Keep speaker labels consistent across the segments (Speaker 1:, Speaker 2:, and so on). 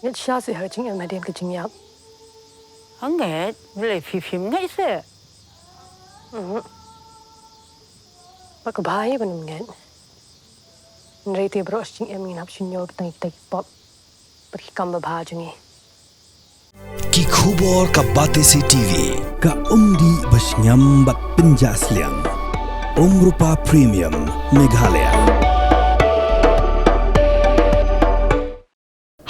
Speaker 1: Ngel sha se ha jing en madem ke jing yap.
Speaker 2: Hanget, boleh fifim ngai se.
Speaker 1: Ba ka bhai ban ngen. Nrei te bro jing em ngin hap shinyo ke tang tek pop. Pergi kam ba bha jungi.
Speaker 3: Ki khubor ka Batesi TV ka umdi basnyam bat penjaslian. Rupa Premium Meghalaya.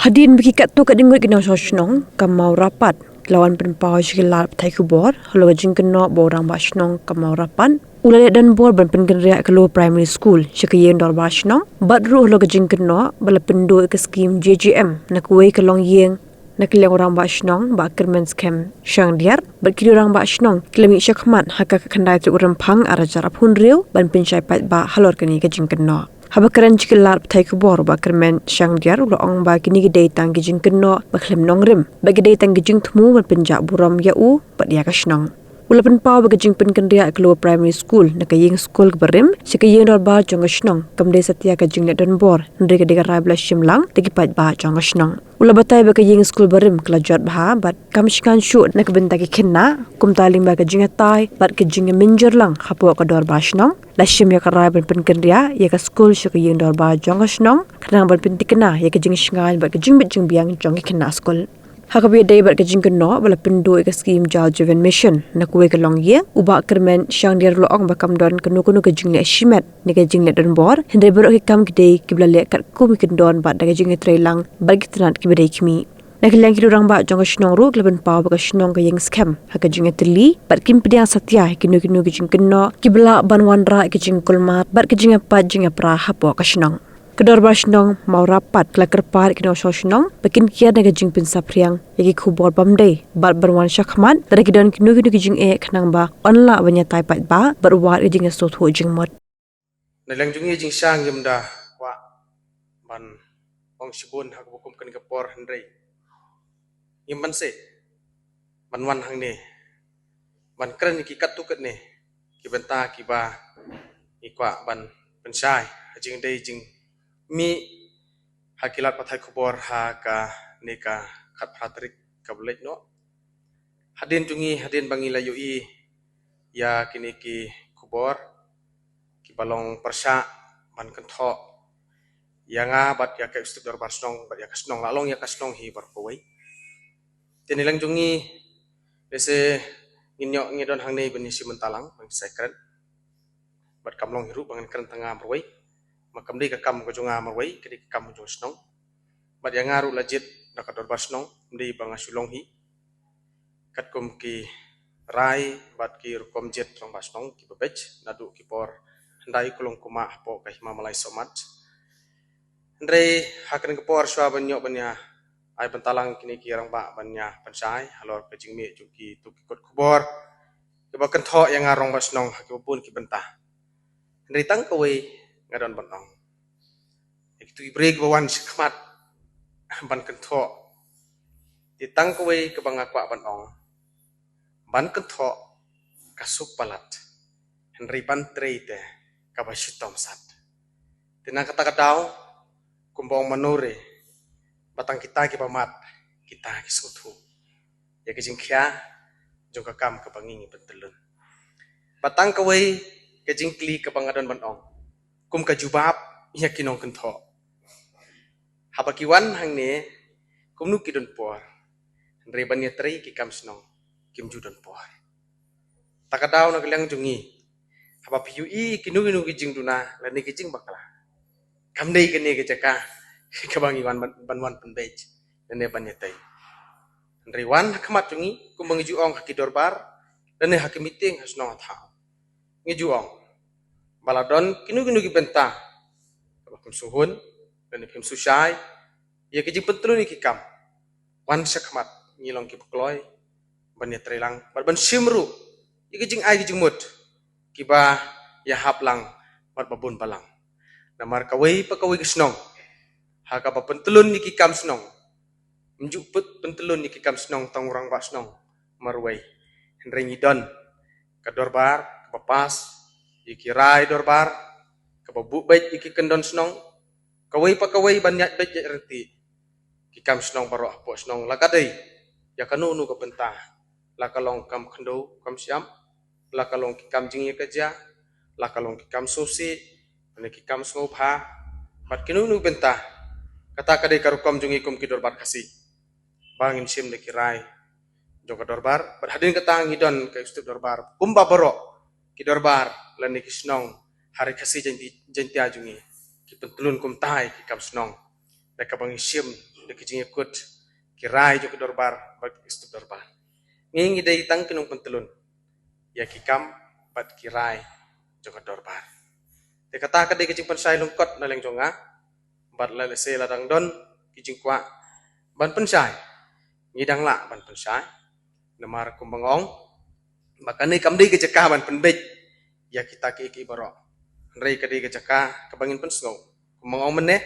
Speaker 4: Hadin bikikat tu kat dinggut kena sosnong kamau rapat lawan penpau shilar thai kubor halo jing kena borang basnong kamau rapat ulale dan bor ban pengenria ke primary school shikayen dor basnong badru halo jing kena bala pendo ke skim JJM nak wei ke long yeng nak leng orang basnong ba kermens kem shang diar berkiri orang basnong klemi syakmat haka kandai tu urempang ara jarap hunriu ban penchai pat ba halor keni ke jing kena Habakaran cikilar thai kubor ba kermen syang diar ulo ong ba kini gidei tang gijing keno ba klem nongrim ba gidei tang gijing thmu ban penjak buram ya u ba dia kasnong ula pen pau ba gijing pen kendria ke primary school na kaying school berim sikayeng dor ba jong kasnong kamde satya ka jing le don bor ndre ke diga rabla shimlang tegi pat ba jong kasnong ula batai ba kaying school berim klajat ba bat kamshkan shu na ke benta ke khenna kumtaling ba ka jing tai bat ke jing minjer lang khapo ka dor ba shnong lashim ya karai ban penkenria ya ka school shuk yeng dor ba jong shnong khnang ban pentikna ya ka jing shngal ba ka jing bit jing biang jong ke khna school hakabi dai ba ka jing no bala pendo ka scheme jal driven mission na kuwe ka long ye uba kermen shang dir lo ong ba kam don kenu kenu ka jing le shimet ni ka jing le don bor hinde bero ki kam ki dei ki bla le kat ko mi kin don ba da ka jing trailang ba ki tnat ki bedai kimi Nakilang kiri orang ba jong shnong ru kleben pau ba shnong ka yang scam haka jing etli bat kim pediang satya kinu kinu ki jing keno kibla banwandra ki jing kulmat bat ki jing apa jing pra hapo ka shnong kedor ba shnong mau rapat klaker par kino so shnong bakin kia na ka jing pin sapriang yaki khubor bamdei bat banwan shakman dari ki don kinu kinu ki jing e khnang ba onla banya tai pat ba bat war ki jing so tho jing mot
Speaker 5: Nalang jungi jing sang yamda wa ban ong shibun hak bukum kan kapor hendrei Yimban se manwan hang ne ban kren ki kat tu kat ne ki benta ki ba ikwa ban pensyai jing dei jing mi hakilat pathai khubor ha ka ne ka khat phatrik ka blek no hadin jungi hadin bangila yui ya kini ki khubor ki balong persya ban kentho yanga bat ya ka istidor barsnong bat ya kasnong lalong ya kasnong hi barkowai Tinilang jungi bese nginyok ngidon hang nei bani si mentalang bang sekret bat kamlong hiru bangan keren tengah merwai makam dei ka kam ko junga merwai kedi ka kam jong snong bat yang ngaru lajit nakador basnong dei bang asulong hi kat kom ki rai bat ki rukom jet rong basnong ki babej nadu ki por handai kulong kuma po ka hima malai somat ndrei hakan ke por swa banyok banya ai pentalang kini kirang ba banya pensai halor ke jingmi juki tuki kot kubor ke bakan tho yang ngarong basnong ke pun ki bentah ndri tang kowe ngadon banong itu ibre ke bawan sikmat ban kan tho di tang kowe ke bangakwa banong ban kan tho kasuk palat henry pantreite ka basitom sat tinang kata kadau kumbong manure batang kita ki pamat kita ki sutu ya ki jingkhia jong ka kam ka bangingi pentelun batang kawai ke jingkli ka bangadon banong kum ka jubab ya kinong kentho habakiwan hang ne kum nu kidon por re ban yatri ki kam snong kim judon por takadaw na kaliang jungi haba piu i kinu kinu ki jingduna lani ki jing bakala kam dei kene ke jaka kabangi wan banwan penbej nene banyetai Riwan hakamat jungi kumbang juong haki dorbar dan haki meeting hasnong tha ngijuong baladon kinu kinu ki benta bakum suhun dan kim susai ya ki jipetlu ni kikam wan sakmat ngilong ki pekloy banyetai lang ban simru ya ki jing ai ki jingmut kiba ya haplang bat babun balang namar kawai pakawai kisnong haka pa pentelun ni kikam snong menjuput pentelun ni kikam snong tang orang ba snong marwai hendrengi don ka dorbar ka papas iki rai dorbar ka babu bait iki kendon snong kawai pa kawai banyak bait reti kam snong barok po snong lakadai ya kanu nu ka benta lakalong kam khando kam siam lakalong kam jingi kerja lakalong kam sosi ne kam snopha bat kinu nu benta kata kadai karukom jungi kum kidor bar kasi bangin sim ne kirai jong ka dorbar berhadin kata ngidon ka ustub dorbar kumba barok ki dorbar lan ki snong hari kasi janti ajungi ki pentulun kum tai ki kam snong da ka bangin sim de ki jingi kut kirai jong ka dorbar bat ustub dorbar ngingi dai tang kinung pentulun ya ki kam bat kirai jong ka dorbar te kata kadai ki jing pensai lungkot na leng jonga bat la se la dang don ki jing kwa ban pensai ngidang la ban pensai namar kumbangong makane kamdi ke cekah ban penbej ya kita ki barok rei kadi ke cekah kabangin pensngau kumbangong meneh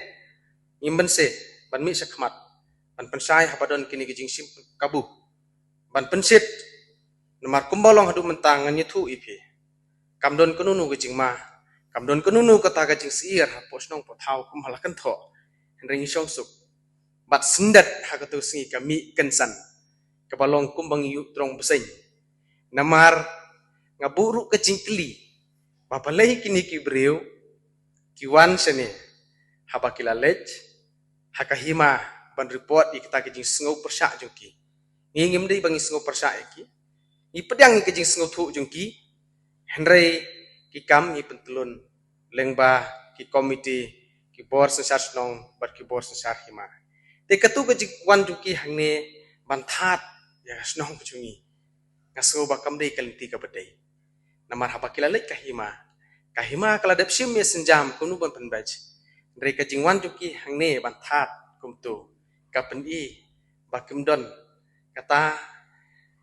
Speaker 5: imben se ban mi sakmat ban pensai hapadon kini gijing sim kabu ban pensit namar kumbalong hadu mentang nyetu ipi kamdon kununu gijing ma kamdon kununu kata gijing siir posnong pothau kumhalakan tho rei song suk bat sendat hakatu singi kami kensan kabalong kumbang yu trong beseng namar ngaburu kecing keli papalai kini ki breu kiwan sene habakila lej hakahima ban report ikta kejing sengau persak jungki ngingim dei bangi sengau persak iki i pedang kejing sengau thu jungki henrei ki kam i pentulun lengba ki komite ki bor sesar snong bat ki bor sesar hima te katu kejing wan jungki hangne bantat ya snong jungi ngaso bakam dei kalinti ka bedai namar habakila lek kahima kala dep sim ya senjam kunu ban penbaj ndrei ka jingwan juki hangne bantat kumtu kapen i bakim don kata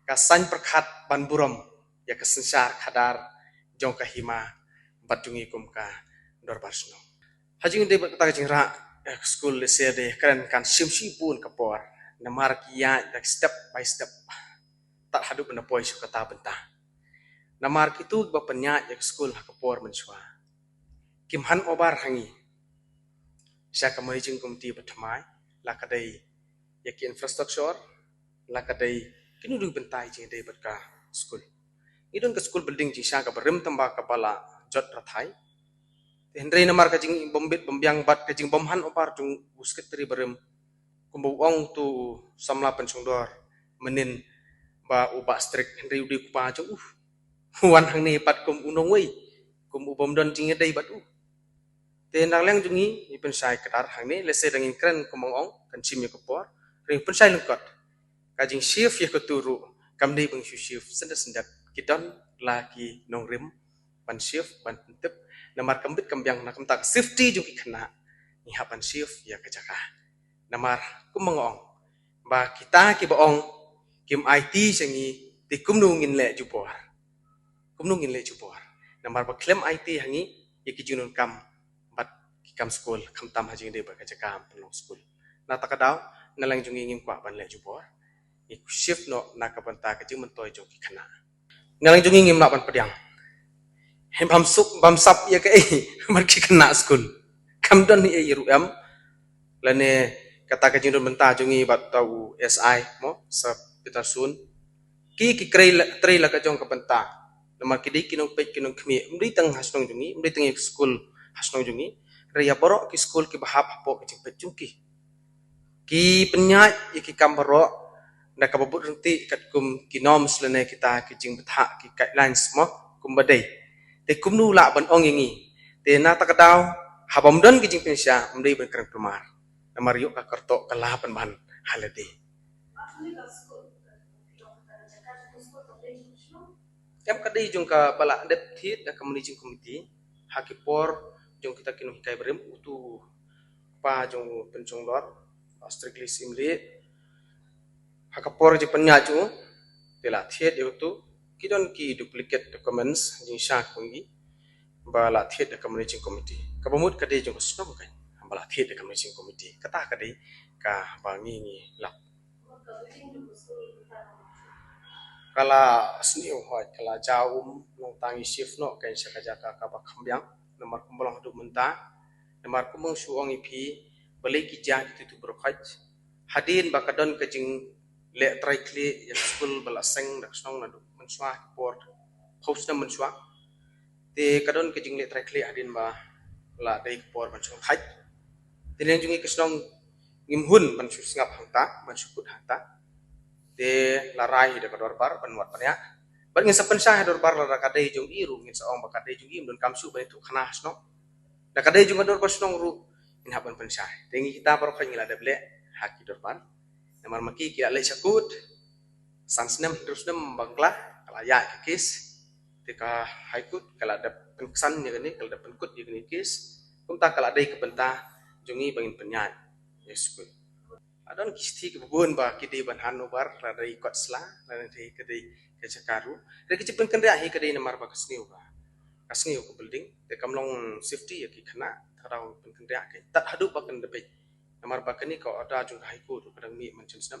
Speaker 5: kasan perkhat ban burom ya kesensar khadar jong kahima batjungi kum ka dor barsno hajing de kata jingra school lese de keren kan sim pun kapor namar kia like step by step tak hadu benda poi su kata bentah namar kitu bapenya ya school hakapor menswa kimhan obar hangi sya kamai jing komti batmai la kadai ya ki infrastructure la kadai kinu du bentai jing dei batka school idon ke school building jing sya ka berem tamba kapala jot rathai hendrei namar ka jing bombit bombyang bat ka jing bomhan obar jung busket tri berem kumbuang tu samla pensungdor menin ba uba strik hendri udi kupa jo wan hang ni pat kum unong wei kum ubom don jing dei bat te nang leng jungi ni pensai kadar hang ni lese dangin kren kumong kan sim ya kapor ring pensai lengkot kajing shift ya keturu kam dei bang shift sendat kidon lagi nong rim ban shift ban tep namar kambit kambyang nakam tak safety jungi kena ni hapan shift ya kejaka namar kumangong ba kita ki baong kim IT sangi ti kumnu ngin le jupor namar ba claim IT hangi yaki junun kam bat ki kam school kam tam hajing de ba ka jakam pelong school na takadaw nalang jungi ngim kwa ban le jupor ik shift no na ka banta ka jing mentoy jong ki khana nalang jungi ngim na ban pediang hem bam suk bam sap ya ka mar ki khana school kam don ni e ruam lane kata ka jing benta jungi bat tau SI mo sa Peter Sun ki krei la ka jong ka benta namar ki dik kinong pek kinong khmi mri tang hasnong jungi mri tang school hasnong jungi reya borok ki school ki bahap hapo ki pek jungki ki penya ki kambaro na ka babut renti kat kum ki norms lane kita ki jing betha ki guidelines mo kum badai te kum nu la ban ong yingi te na takadaw habam don ki jing pensya mri ban krang pemar namar yuk ka kerto kalapan ban halade Kem kadai jong ka bala dep thit da community committee hakipor jong kita kinu hikai berem utu pa jong pencong dor strictly simli hakapor je penya ju tela thit utu kidon ki duplicate documents jing sha kungi bala thit da community committee kabamut kadai jong snom kai bala thit da community committee kata kadai ka bangi ni lap kala sniu hoi kala jaum nong tangi shift no kai sakajaka ka bakhambyang namar kumbolong du menta namar kumong suong ipi balai ki ja tu brokhaj hadin bakadon kajing le traikli ya school balaseng dak snong na menswa port host na menswa te kadon kajing le traikli hadin ba la dai port menswa thai te leng jungi kisnong ngimhun mansu singap hangta mansu kut hangta te larai de kador bar panwat panya ban ngin sapen sah dor bar la kadai jung iru ngin saong ba kadai jung im don kamsu ba itu khana snong da kadai jung dor bar snong ru in haban pen sah te ngi kita par khang ngila deble haki dor bar namar maki kila le sakut sansnem terus nem bangla kala ya kis te ka haikut kala da penkesan ni gani kala da penkut ni gani kis kumta kala dai ke bentah jungi bangin penyai yes ku adon kisti ke bubun ba kidi ban hanu bar la dai kot sla la dai kedai ke cakaru re ke cipen kendra hi kedai namar ba kasniu ke building te kamlong safety ya ki khana tharau pen kendra ke tat hadu ba kan depe namar ba kani ko ada jung hai ku kadang mi mancin snam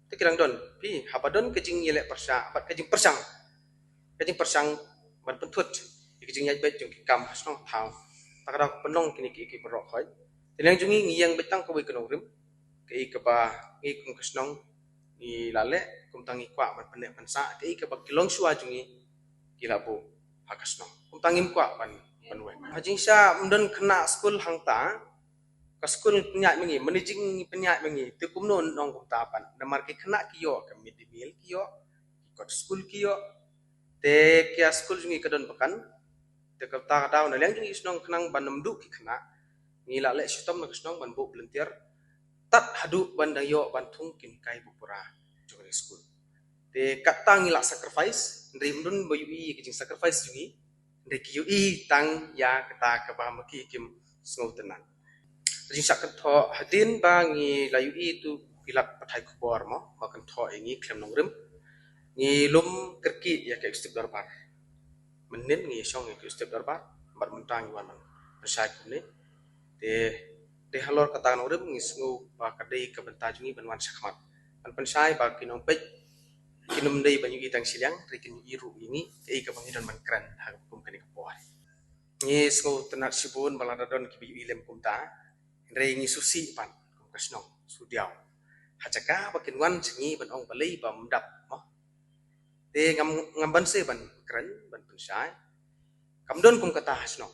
Speaker 5: te kirang don pi hapadon ke jing yele persa bat ke jing persang ban pentut ke jing yai bet jung ki kam hasno thau takada penong kini ki berok khoi tenang jungi ngiyang betang ko wei kenong rim ke ba ngi kum kasnong ni lale kum tangi kwa ban penek pansa ke ba kilong suwa jungi kilabu hakasnong kum tangim kwa ban we hajing sha mdon kena school hangta ka school penyat mengi managing penyat mengi te kum non nong kum tapan namar ke kena kiyo ke midmeal kiyo kot school kiyo te kia school jungi kadon pakan te ka ta daw na leng jungi snong kenang ban namdu ki kena ngila le sitom na snong ban bu volunteer tat hadu ban dayo ban thung kin kai bupura jong school te kata ngila sacrifice ndri mdun bayu i ki sacrifice jungi ndri ki i tang ya kata ka ba maki kim sngo tenan jing sak tho hadin ba ngi layu i tu pilak pathai khobor mo ba kan tho ngi klem nong rim ngi lum kerki ya ke step darbar menin ngi song ke step darbar bar mentang wan man persai kumne te halor kata nong rim ngi sngo ba kadai ke bentajungi banwan sakmat an pensai ba kinong pej kinum dei banyu itang silang rikin iru ini e ka bangidan man kran ha kum kani ka poa ngi sngo tenak sibun baladadon ki bi ilem kumta re ngi susi pan kum kasnong sudiaw hajaka bakin wan singi ban ong balei ba mdap mo te ngam ban se ban kran ban pensai kamdon kum kata hasno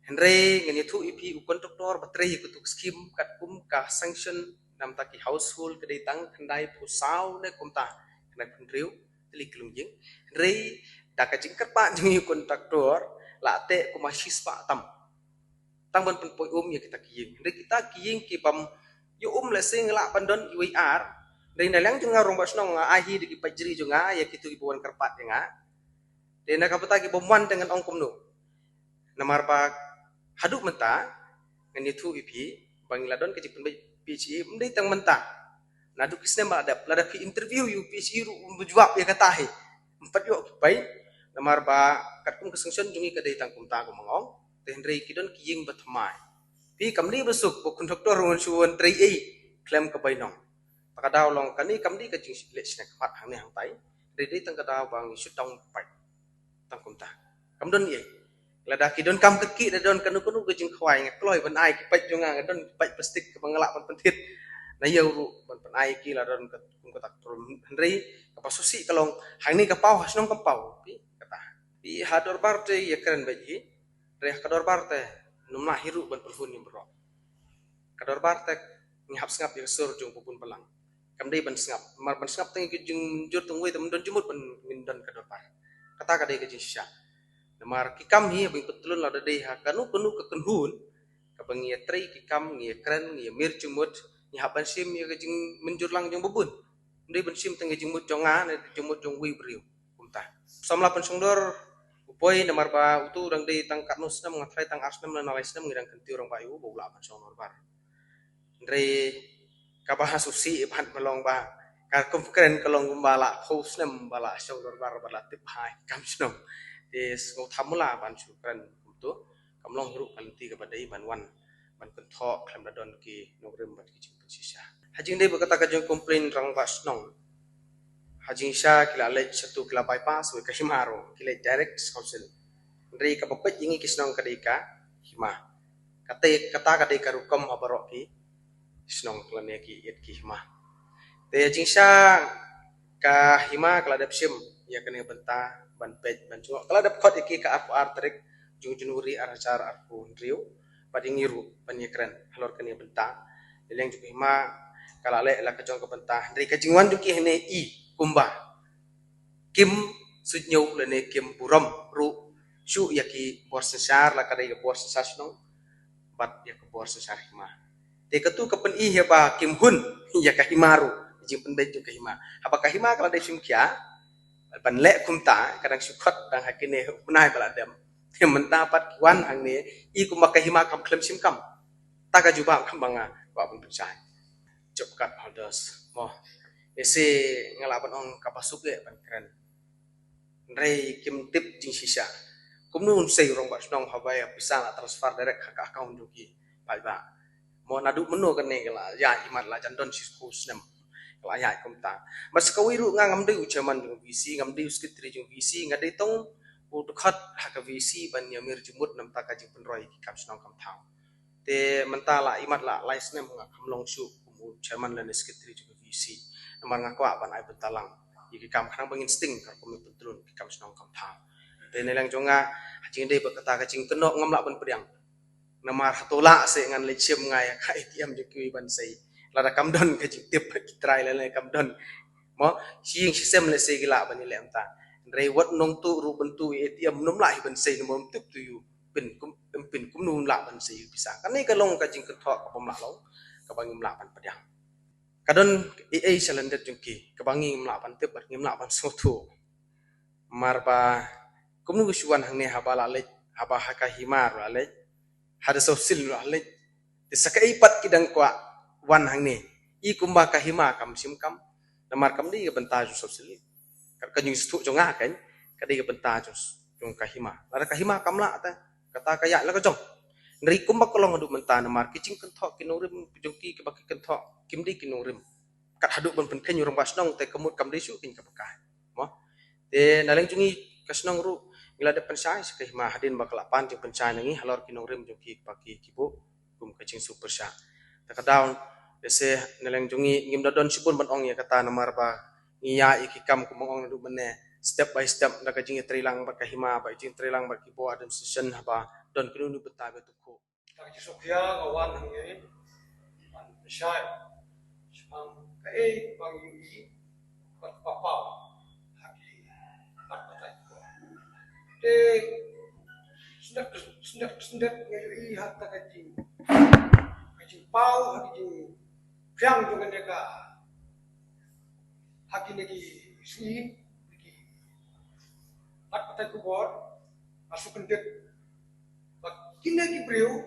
Speaker 5: henre ngani thu ipi u kontraktor batrei kutuk skim kat kum ka sanction nam taki household kedai tang khandai pusau ne kumta nak pendriu teli kelungjing rei daka jingkat pa jungi kontraktor la te kumasis pa tam ban penpoi ya kita kiying rei kita kiying ki pam yu lesing la pandon UIR rei nalang junga rong basnong ahi di pajri junga ya kitu ibuan kerpat nga de nak kapata ki bomwan dengan ongkom no namar pa haduk menta ngani thu ipi bangladon ke jipen PhD mendai tang menta nadu kisne ma ada lada ki interview yu PhD ru menjawab ya katahe empat yo bai namar ba katkum kesengsion jungi kadai tang kumta ko mangong tenrei kidon kiying batmai pi kamni besuk bo kontraktor ngon suwon trei ei klem ka bainong takadaw long kani kamni ka jing le snack pat hang ne hang tai dei tang kadaw bang sutong pai tang kumta kamdon ye lada kidon kam keki dadon kanu ke jing khwai ngloi ban ai ki paj junga gadon paj plastik ke bangalak ban pentit na yau ru ban ai ki la don kum ka tak trum henrei ka pasusi kalong hang ni ka pau hasnong ka pau pi kata pi hador parte ya keren baji re kador parte numna hiru ban perhun ni bro kador parte ngap ngap ya sur jung pupun pelang kam dei ban ngap mar ban ngap teng ki jung jur tungwe tem don jumut ban min don kador par kata ka dei ka jing sya namar kikam hi bing petulun la dei ha kanu kenu ke kenhun ka bangia trei kikam ngi kren ngi mir jumut ni haban sim ya jing menjur lang jong bubun ndei ban sim teng jing mut jonga ne jumut jong wi briu kumta samla pen songdor upoi namar ba utu rang dei tang katnus nam ngatrai tang arsnam na nalais nam ngirang kenti orang bayu bola ban songdor bar ndrei ka ba susi ban melong ba ka kum kren kalong bala khosnam bala songdor bar bala tip hai kam snom des ngau thamula ban sukran kumtu kamlong hiru kanti ka badai ban wan ban kentho klam dadon ki nogrem bat ki jing sisa hajing dei berkata ka jong komplain rang basnong hajing sha kila lej satu kila bypass we ka himaro kila direct council ndrei ka papet jingi kisnong ka dei ka hima kata ka dei ka rukom habarok ki snong klane ki it ki hima te jing sang ka hima kala dap sim ya kene benta ban pej ban cua kala dap khot ki ka ar trik jung junuri aracar arpu riu padingiru panyekran halor kene benta leleng juk hima kala le la ka jong ka benta ndri ka jingwan juk ki hene I kumba kim sutnyo lene kim buram ru shu yaki bor sesar la kadai bor sesar snong bat ya ke bor sesar hima te ketu kapen I ya ba kim hun ya ka himaru jing pen beju ka hima apa ka hima kala de sim kya ban le kumta kadang sukhat dang hakine punai bala dem yang mendapat kuan hang ne I kumba ka hima kam klem sim kam ta ka juba kam banga ba pun percaya cop kat holders mo ese ngalapan ong kapasuk le ban keren rei kim tip jing sisa kumnun sei rong ba snong habaya bisa la transfer direct ke account juki pai ba mo nadu menu kan ne kala ya imat la jandon sisku snem kala ya kumta mas kawiru ngam de ucaman jung visi ngam de skitri jung visi ngadai tong udkhat hak visi ban yamir jumut nam ta ka jing penroi ki kap snong kam thau te mentala imat la lai snem ngam long su kumu chairman lan skitri jung visi namar ngakwa ban ai bentalang iki kam khang bang insting kar komi petrun ki kam snong kam thau te nelang jonga jing de bakata ka jing kenok ngam la ban pediang namar hatola se ngan le chim ngai ka ATM jeki ban sei lada kam don ka jing tip ki try le kam don mo sing system le se gila ban le amta rei wat nong tu ru bentu ATM nom lai ban sei nom tip tu yu pin kum nun la ban sei bisa kan ni ka long ka jing kentok ka pom la long ka bang ngim la ban pediang kadon AA salandet jungki kebangi melapan tip bar ngim lapan sotu marpa kumnu gusuan hangne habala le haba haka himar le hada sosil le disakai pat kidang kwa wan hangne I kumba ka hima kam sim kam namar kam di benta ju sosil kar kanyung stu jonga kan kadi benta ju jong ka hima ada ka hima kam la ta kata kaya la ka jong ngri kumba kolong adu menta namar kicing kentok kinurim jungki ke baki kentok kimdi kinurim kat haduk ban pen ken yurang basnong te kemut kam desu kin kapakah mo te naleng jungi kasnong ru ngila de pensai ke hima hadin bakala pan jing pensai nangi halor kinurim jungki paki kibu kum kacing super sha takadaun dese naleng jungi ngim dodon sibun ban ong ya kata namar ba ngiya ikikam kumong adu mene step by step da kacing trilang ba ka hima ba jing trilang ba kibo adam session ba don kinunu beta betuko
Speaker 6: tak jisokya kawan hangi an syai spam kai bangi pat papa haki pat patai ko te sendak ngai hat ta kaji pau haki fyang dengan deka haki negi si pat patai ko bor masuk kendet kini ki beliau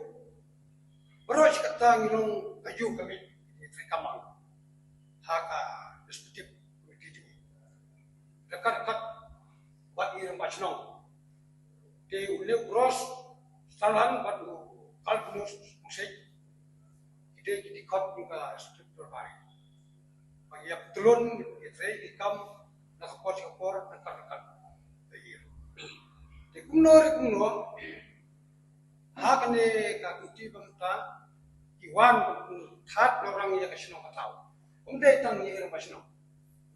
Speaker 6: baru kata ngilong kaju kami di Trikamang haka diskutif begitu dekat-dekat buat irang pasnong di uliu cross salan buat kalbunus musik ide di kot juga struktur baik bagi yang telun di kam nak kapor dekat-dekat di kuno hakane ka kuti bangta iwan that orang yang kasino katau umde tang ni irang pasino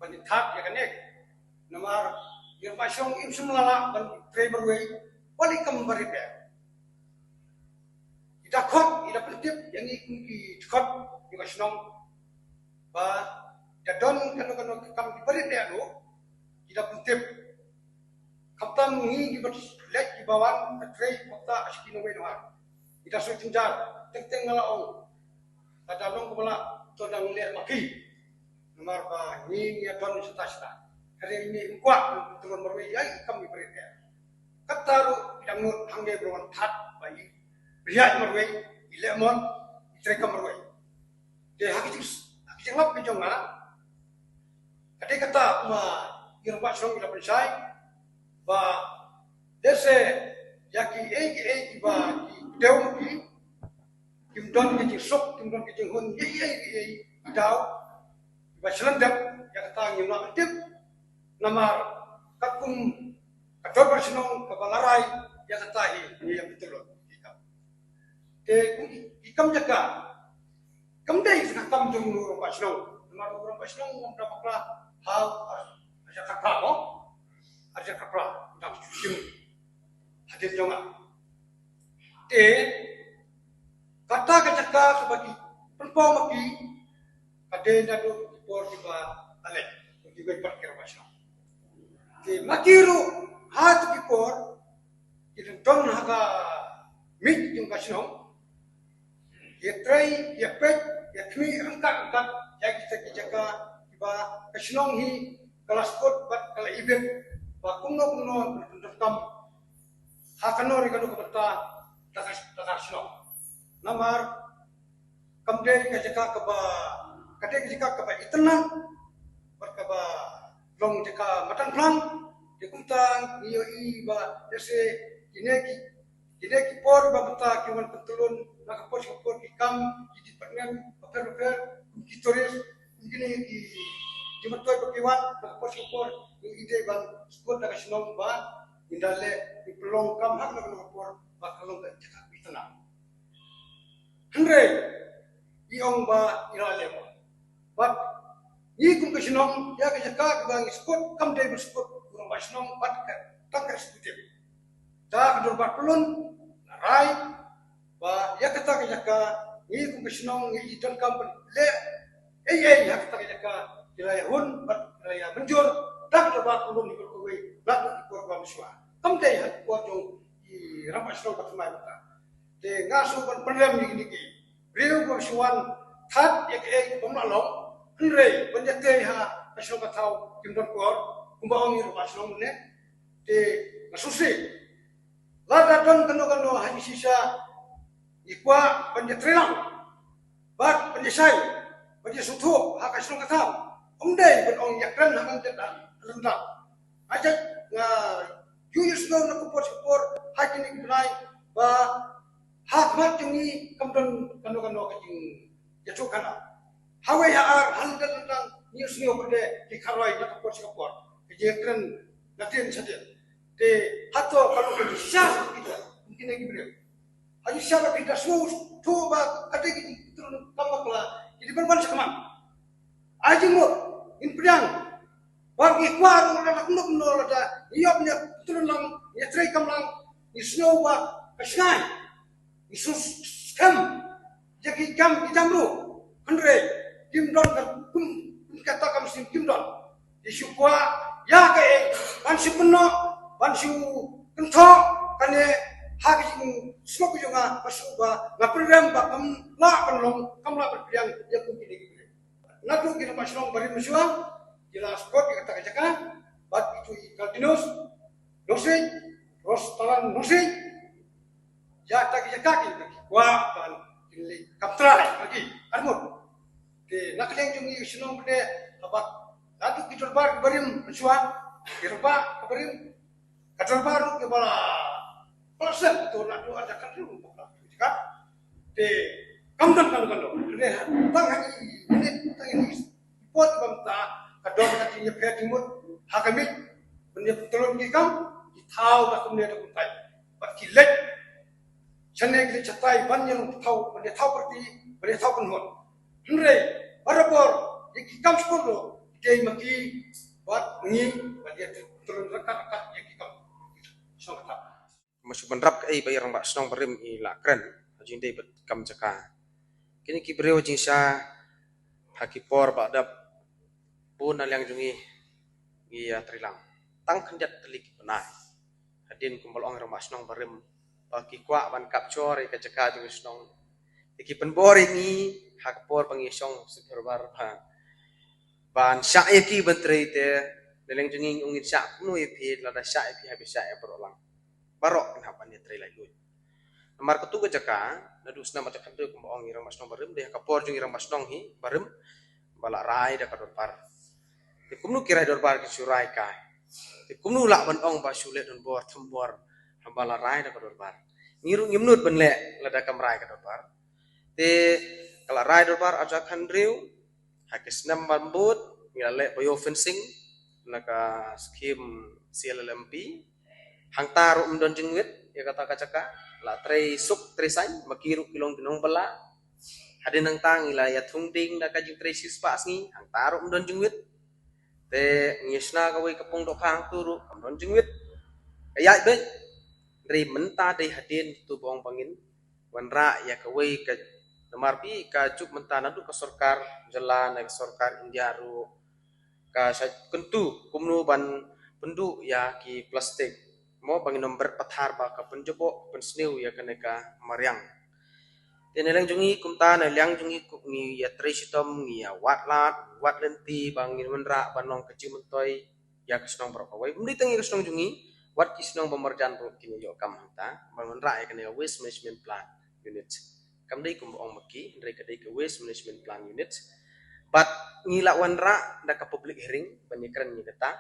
Speaker 6: bani that ya kanek namar irang pasong im semlala ban driver way wali kam baripe ida khot ida pentip yang iki khot ni kasino ba dadon kanu kam baripe alo ida pentip kaptam ni gibat lek di bawah trade kota askino wenwa ita so tinjar teng ngalaong tadalong kepala todang liat maki nomor ba ni ya don seta hari ini kuat turun berwe ai kami berita kataru dangut hangge browan that bai riat merwe ilemon itre kam merwe de haki lap ke jonga kate kata ma irwa song ila pensai ba dese yaki eki ba deum ki kim don ki sok kim don ki hun ye daw ba selendap ya kata ngim na tip namar kakum kador bersenong kabalarai ya kata hi ni yang betul kita te ikam jaga kamdai sudah kam jung lu rumah senong rumah senong ngomong apa hal aja kakak kok aja kakak tak cuci hadir jonga kata kecaka sebagai perempuan maki kade nado por tiba ale tiba parkir masya makiru hat kipor itu don haga mit yung kasinong ya try ya pet ya kmi angkat ya kita jaga tiba kasinong hi kelas kot bat kala event ba kuno tam hakano ri kanu kata takasno namar kamde jaga kaba kade jaga kaba itna berkaba long jaga matan plan dikuntang iyo iba ese kineki por ba bata kiwan petulun nakapos kapor kikam di partner paper kitoris gini di matoy pakiwan nakapos kapor yung ide bang skot na kasinong ba indale di pelong kam hak na kapor bakalong ka jaga itna Andre iong ba irale mo but ni kung kasinong ya jaga bang skot kam day skot kurang kasinong bat tak eksekutif da kedor batulun rai ba ya kata jaga ni kung kasinong ni idon kam le ya kata jaga kilaya hun bat kilaya menjur da kedor batulun ni kurkuwe dak kurkuwa muswa kam day hat ko jong i rapas no patmai bata te ngaso ban pendam ni ki riu ko suwan that ek pemlalong henrei penjate ha kasinong katau kimdon kor kumbaong ni rapas no ne te ngasusi lada don kano haji sisa ikwa penjatrelang bat penjasai penjasutu haka sinong katau umdai ben ong yakran hakan jeda rendah ajak nga yuyus no na kupor haji ni benai ba hak mat jungi kamdon kano kajing jatu kana hawe ya ar handal tentang news ni opede di karoi na kupor kejekran natin saja te hato kalau ke syah kita mungkin lagi beliau haji syah kita tu ba kata gitu turun kamakla jadi berban sakaman aji mo inpriang bagi kuar na naknuk no da iyop nya turun lang ya tray kamlang isno ba kasnai isus kam jadi jam jamru andre kimdon kum kata kam sim kimdon isukwa ya ke pansi penuh pansiu kento kane hagi semua juga pasuba na program ba kam la panlong kam la berpiang ya ku kini gitu natu kita paslong bari musua jelas kok kata kata bat itu kardinus dosi rostalan dosi ya tak kaki wa kan ini kaptra lagi armut de nakleng jungi sinong bede abat natu kita bar barim musua kirba barim Kadang baru ke bala proses itu nak doa ada kan dulu kan de kamdan kan de tang ini pot bangta kadang kati nya pe timut hakamit benda tolong dikam ditau ba kumne da kuntai bat kilet chane ki chatai ban yang tau benda tau perti benda tau kunhon henre barabor ikam skolo de maki bat ngi badia tolong rekat yakikam
Speaker 5: masuk menerap ke bayar mbak senong berim i lakren hajin dei bet kam jaka kini ki breu jing sha hakipor ba dap pun yang jungi iya trilang tang khenjat telik benai hadin kumpul ong rambak senong berim bagi kwa ban kapcor ke jaka jung senong iki penbor ini hakipor pangisong seberbar ba ban sya iki bentrei te Dalang jungi ungit syak kuno ipi lada syak ipi habis syak berulang. Barok kenapa ni tray lagi. Nomor ketuga jaka nadu senam macam tu kumbaong irang masnong barem deh kapor jungi irang masnong hi barem balak rai dah kador par. Ti kumnu kira dor par kisurai kai. Ti kumnu lak ban ong ba sulet don bor thembor balak rai dah kador par. Ngiru ngimnut ben lek lada kamrai kador par. Ti kala rai dor par aja khandriu hakis nam bambut ngilale boyo fencing naka skim CLLMP hang taru umdon jengwit ya kata kacaka la tray suk tresai makiru kilong ginong bala hadin hang tang ila ya thung ding da ka jing tresis pas ngi hang tarum don jungwit te ngisna ka wei kapung dok hang turu kam don jungwit kayak be dari menta dei hadin tu bong pangin wanra ya ka wei ka namar pi ka juk menta nadu ka sarkar jalan ka sarkar India ru ka kentu kumnu ban pendu ya ki plastik mo bangin nomor pathar ba ka penjobo pensniu ya kaneka mariang tenelang jungi kumta na liang jungi ni ya tresitom ni ya wat lenti bangin menra banong kecil mentoy ya kesnong berapa wai bumdi tangi kesnong jungi wat kisnong pemerjaan ro kini yo kam hanta menra ya kaneka waste management plan unit kam dei kum ong maki ndai kadai ke waste management plan unit but ngila wanra da ka public hearing banikran ni kata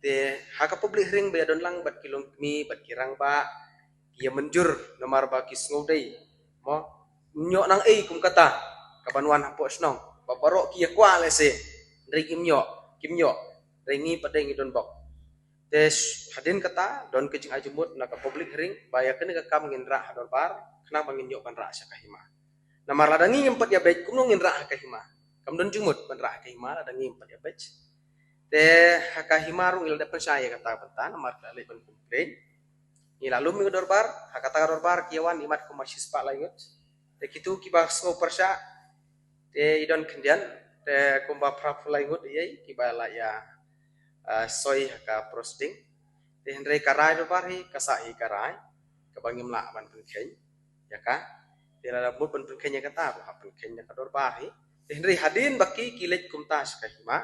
Speaker 5: te haka public hearing be don lang bat kilong mi bat kirang ba kia menjur nomar ba kisngau dei mo nyok nang kum kata kabanwan hapo snong baparok kia kwa lese ndri kim nyok ringi padai ngi don bok tes hadin kata don kecing ajumut na ka public hearing baya kene ka kam nginra hador bar kena bangin nyok panra sa kahima nomar ladangi ngempet ya baik kumno nginra kahima kam don jumut panra kahima ladangi ngempet ya baik te haka himaru il dapat saya kata bentan nomor kali pen komplain ni lalu mi dorbar hakata dorbar kiawan imat komersis pak laingut te kitu kiba ngo persya te idon kendian te kumba prap laingut ye kiba la ya soy haka prosting te hendrai karai dorbar hi kasai karai kabangim la ban penken ya ka te la bud pen penken ya kata ba penken ya dorbar hi te hendrai hadin baki kilet kumtas kahima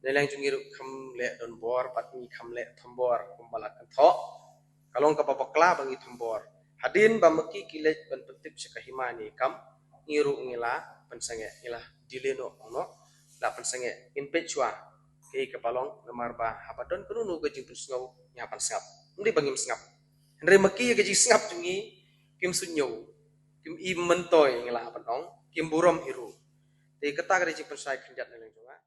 Speaker 5: nelang jungi kam le don bor patni kam le thambor kumbala kan tho kalong ka papakla bangi thambor hadin bamaki kilet ban pentip sekahima ni kam ngiru ngila pensange ila dileno ono la pensange in pechwa ke kapalong lemar ba hapadon kununu ga jing pusngau nyapan sngap ndi bangim sngap ndre maki ga jing sngap jungi kim sunyo kim i mentoy ngila panong kim burom hiru te kata ga jing pensai khenjat nelang junga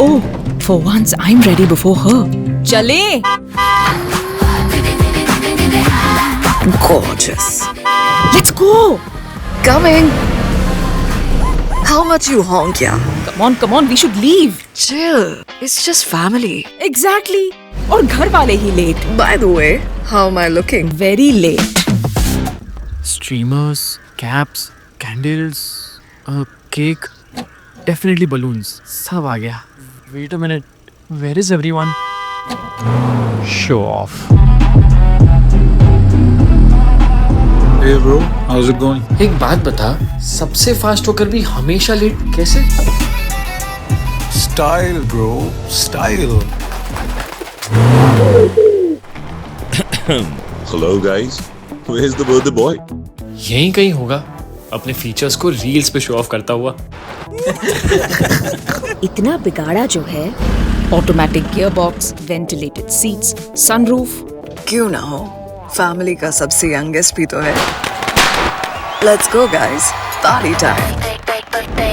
Speaker 7: Oh, for once I'm ready before her. Chale! Gorgeous. Let's go!
Speaker 8: Coming. How much you honk, yeah?
Speaker 7: Come on, we should leave.
Speaker 8: Chill. It's just family.
Speaker 7: Exactly. और घर वाले ही late.
Speaker 8: By the way, how am I looking?
Speaker 7: Very late.
Speaker 9: Streamers, caps, candles, a cake, definitely balloons. सब आ गया. Wait a minute. Where is everyone? Show off.
Speaker 10: Hey bro, how's it going?
Speaker 11: एक बात बता, सबसे फास्ट होकर भी हमेशा लेट कैसे?
Speaker 10: Style bro, style.
Speaker 12: Hello guys, where's the birthday boy?
Speaker 11: यहीं कहीं होगा, अपने फीचर्स को रील्स पे शो ऑफ करता हुआ.
Speaker 7: इतना बिगाड़ा जो है, automatic gear box, ventilated seats, sunroof.
Speaker 8: क्यों ना हो? फैमिली का सबसे यंगेस्ट भी तो है. Let's go guys, party time.